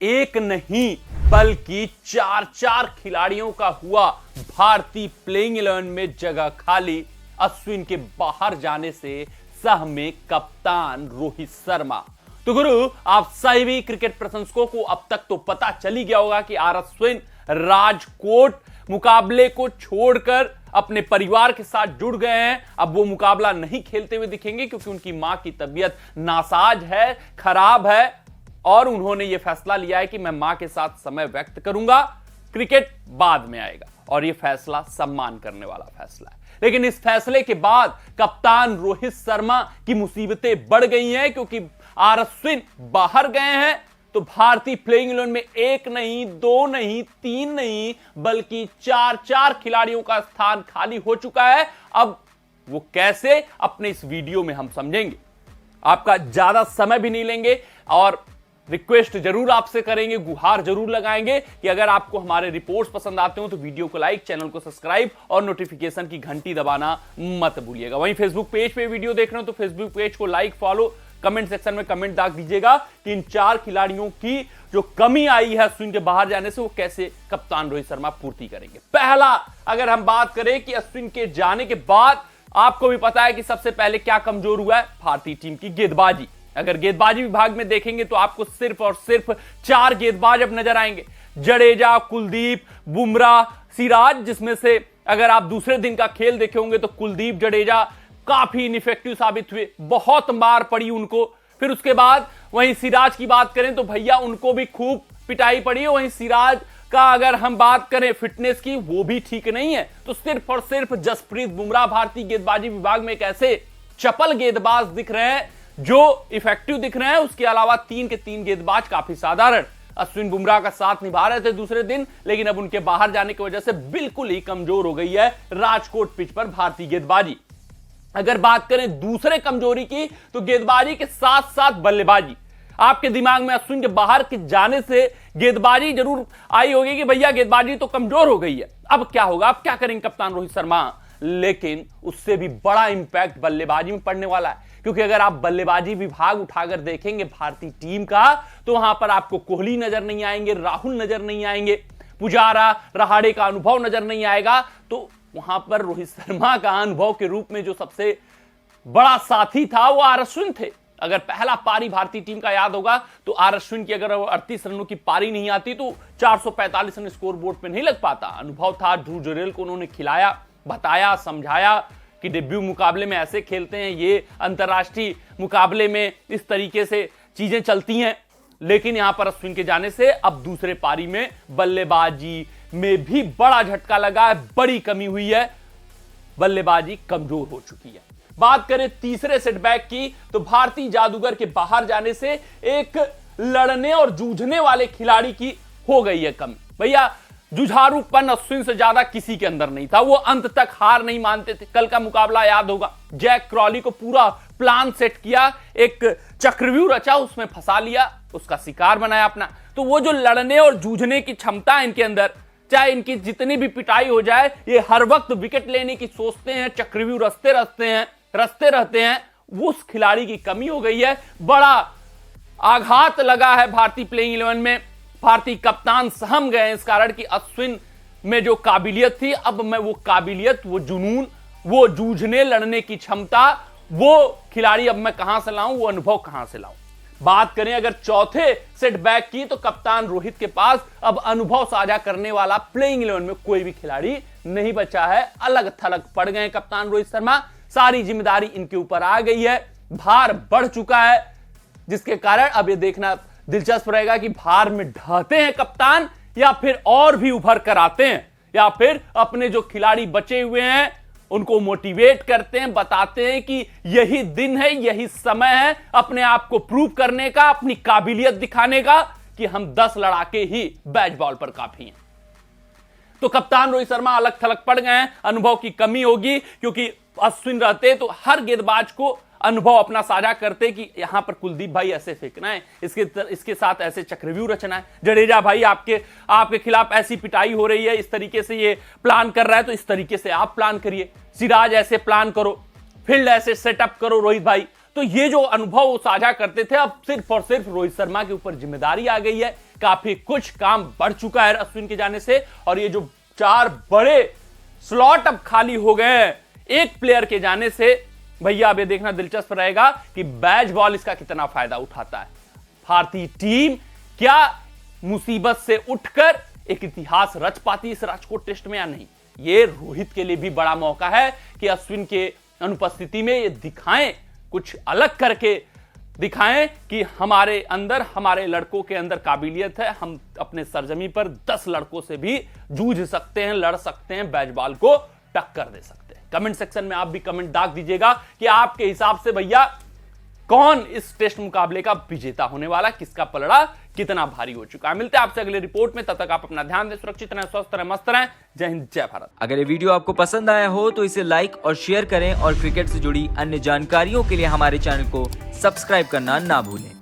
एक नहीं बल्कि चार चार खिलाड़ियों का हुआ भारतीय प्लेइंग 11 में जगह खाली। अश्विन के बाहर जाने से सह में कप्तान रोहित शर्मा। तो गुरु, आप सभी क्रिकेट प्रशंसकों को अब तक तो पता चल ही गया होगा कि अश्विन राजकोट मुकाबले को छोड़कर अपने परिवार के साथ जुड़ गए हैं। अब वो मुकाबला नहीं खेलते हुए दिखेंगे क्योंकि उनकी मां की तबीयत नासाज है, खराब है और उन्होंने ये फैसला लिया है कि मैं मां के साथ समय व्यक्त करूंगा, क्रिकेट बाद में आएगा। और ये फैसला सम्मान करने वाला फैसला है। लेकिन इस फैसले के बाद कप्तान रोहित शर्मा की मुसीबतें बढ़ गई हैं क्योंकि अश्विन बाहर गए हैं तो भारतीय प्लेइंग 11 में एक नहीं, दो नहीं, तीन नहीं बल्कि चार चार खिलाड़ियों का स्थान खाली हो चुका है। अब वो कैसे, अपने इस वीडियो में हम समझेंगे। आपका ज्यादा समय भी नहीं लेंगे और रिक्वेस्ट जरूर आपसे करेंगे, गुहार जरूर लगाएंगे कि अगर आपको हमारे रिपोर्ट्स पसंद आते हो तो वीडियो को लाइक, चैनल को सब्सक्राइब और नोटिफिकेशन की घंटी दबाना मत भूलिएगा। वहीं फेसबुक पेज पे वीडियो देख रहे हो तो फेसबुक पेज को लाइक, फॉलो, कमेंट सेक्शन में कमेंट दाग दीजिएगा कि इन चार खिलाड़ियों की जो कमी आई है अश्विन के बाहर जाने से वो कैसे कप्तान रोहित शर्मा पूर्ति करेंगे। पहला, अगर हम बात करें कि अश्विन के जाने के बाद आपको भी पता है कि सबसे पहले क्या कमजोर हुआ है भारतीय टीम की गेंदबाजी। अगर गेंदबाजी विभाग में देखेंगे तो आपको सिर्फ और सिर्फ चार गेंदबाज अब नजर आएंगे, जडेजा, कुलदीप, बुमराह, सिराज, जिसमें से अगर आप दूसरे दिन का खेल देखे होंगे तो कुलदीप, जडेजा काफी इनइफेक्टिव साबित हुए, बहुत मार पड़ी उनको। फिर उसके बाद वहीं सिराज की बात करें तो भैया उनको भी खूब पिटाई पड़ी है। वहीं सिराज का अगर हम बात करें फिटनेस की, वो भी ठीक नहीं है। तो सिर्फ और सिर्फ जसप्रीत बुमराह भारतीय गेंदबाजी विभाग में एक ऐसे चपल गेंदबाज दिख रहे हैं जो इफेक्टिव दिख रहे हैं। उसके अलावा तीन के तीन गेंदबाज काफी साधारण अश्विन बुमराह का साथ निभा रहे थे दूसरे दिन, लेकिन अब उनके बाहर जाने की वजह से बिल्कुल ही कमजोर हो गई है राजकोट पिच पर भारतीय गेंदबाजी। अगर बात करें दूसरे कमजोरी की तो गेंदबाजी के साथ साथ बल्लेबाजी। आपके दिमाग में अश्विन के बाहर के जाने से गेंदबाजी जरूर आई होगी कि भैया गेंदबाजी तो कमजोर हो गई है, अब क्या होगा, अब क्या करेंगे कप्तान रोहित शर्मा। लेकिन उससे भी बड़ा इंपैक्ट बल्लेबाजी में पड़ने वाला है क्योंकि अगर आप बल्लेबाजी विभाग उठाकर देखेंगे भारतीय टीम का तो वहां पर आपको कोहली नजर नहीं आएंगे, राहुल नजर नहीं आएंगे, पुजारा, रहाड़े का अनुभव नजर नहीं आएगा। तो वहां पर रोहित शर्मा का अनुभव के रूप में जो सबसे बड़ा साथी था वो अश्विन थे। अगर पहला पारी भारतीय टीम का याद होगा तो अश्विन की अगर 38 रनों की पारी नहीं आती तो 445 रन स्कोर बोर्ड पे नहीं लग पाता। अनुभव था, ध्रुव जुरेल को उन्होंने खिलाया, बताया, समझाया कि डेब्यू मुकाबले में ऐसे खेलते हैं, ये अंतरराष्ट्रीय मुकाबले में इस तरीके से चीजें चलती हैं। लेकिन यहां पर अश्विन के जाने से अब दूसरे पारी में बल्लेबाजी में भी बड़ा झटका लगा है, बड़ी कमी हुई है, बल्लेबाजी कमजोर हो चुकी है। बात करें तीसरे सेटबैक की तो भारतीय जादूगर के बाहर जाने से एक लड़ने और जूझने वाले खिलाड़ी की हो गई है कमी। भैया जुझारूपन अश्विन से ज्यादा किसी के अंदर नहीं था, वो अंत तक हार नहीं मानते थे। कल का मुकाबला याद होगा, जैक क्रॉली को पूरा प्लान सेट किया, एक चक्रव्यूह रचा, उसमें फंसा लिया, उसका शिकार बनाया अपना। तो वो जो लड़ने और जूझने की क्षमता है इनके अंदर, चाहे इनकी जितनी भी पिटाई हो जाए, ये हर वक्त विकेट लेने की सोचते हैं, चक्रव्यूह रचते रहते हैं, वो उस खिलाड़ी की कमी हो गई है। बड़ा आघात लगा है भारतीय प्लेइंग 11 में। भारतीय कप्तान सहम गए इस कारण कि अश्विन में जो काबिलियत थी, अब मैं वो काबिलियत, वो जुनून, वो जूझने लड़ने की क्षमता, वो खिलाड़ी अब मैं कहां से लाऊं, वो अनुभव कहां से लाऊं। बात करें अगर चौथे सेटबैक की तो कप्तान रोहित के पास अब अनुभव साझा करने वाला प्लेइंग 11 में कोई भी खिलाड़ी नहीं बचा है। अलग थलग पड़ गए कप्तान रोहित शर्मा, सारी जिम्मेदारी इनके ऊपर आ गई है, भार बढ़ चुका है, जिसके कारण अब ये देखना दिलचस्प रहेगा कि भार में ढहते हैं कप्तान या फिर और भी उभर कर आते हैं, या फिर अपने जो खिलाड़ी बचे हुए हैं उनको मोटिवेट करते हैं, बताते हैं कि यही दिन है, यही समय है अपने आप को प्रूव करने का, अपनी काबिलियत दिखाने का कि हम 10 लड़ाके ही बैट बॉल पर काफी हैं। तो कप्तान रोहित शर्मा अलग थलग पड़ गए हैं, अनुभव की कमी होगी क्योंकि अश्विन रहते तो हर गेंदबाज को अनुभव अपना साझा करते कि यहां पर कुलदीप भाई ऐसे फेंकना है, इसके साथ ऐसे चक्रव्यूह रचना है, जडेजा भाई आपके खिलाफ ऐसी पिटाई हो रही है, इस तरीके से ये प्लान कर रहा है तो इस तरीके से आप प्लान करिए, सिराज ऐसे प्लान करो, फील्ड ऐसे सेटअप करो रोहित भाई। तो ये जो अनुभव साझा करते थे, अब सिर्फ और सिर्फ रोहित शर्मा के ऊपर जिम्मेदारी आ गई है काफी कुछ काम बढ़ चुका है अश्विन के जाने से, और ये जो 4 बड़े स्लॉट अब खाली हो गए हैं एक प्लेयर के जाने से, भैया अब ये देखना दिलचस्प रहेगा कि बैजबॉल इसका कितना फायदा उठाता है। भारतीय टीम क्या मुसीबत से उठकर एक इतिहास रच पाती इस राजकोट टेस्ट में या नहीं। ये रोहित के लिए भी बड़ा मौका है कि अश्विन के अनुपस्थिति में ये दिखाएं, कुछ अलग करके दिखाएं कि हमारे अंदर, हमारे लड़कों के अंदर काबिलियत है, हम अपने सरजमी पर 10 लड़कों से भी जूझ सकते हैं, लड़ सकते हैं, बैजबॉल को टक्कर दे सकते हैं। कमेंट सेक्शन में आप भी कमेंट दाग दीजिएगा कि आपके हिसाब से भैया कौन इस टेस्ट मुकाबले का विजेता होने वाला, किसका पलड़ा कितना भारी हो चुका है। मिलते हैं आपसे अगले रिपोर्ट में, तब तक आप अपना ध्यान दें, सुरक्षित रहें, स्वस्थ रहें, मस्त रहें। जय हिंद, जय भारत। अगर ये वीडियो आपको पसंद आया हो तो इसे लाइक और शेयर करें और क्रिकेट से जुड़ी अन्य जानकारियों के लिए हमारे चैनल को सब्सक्राइब करना ना भूलें।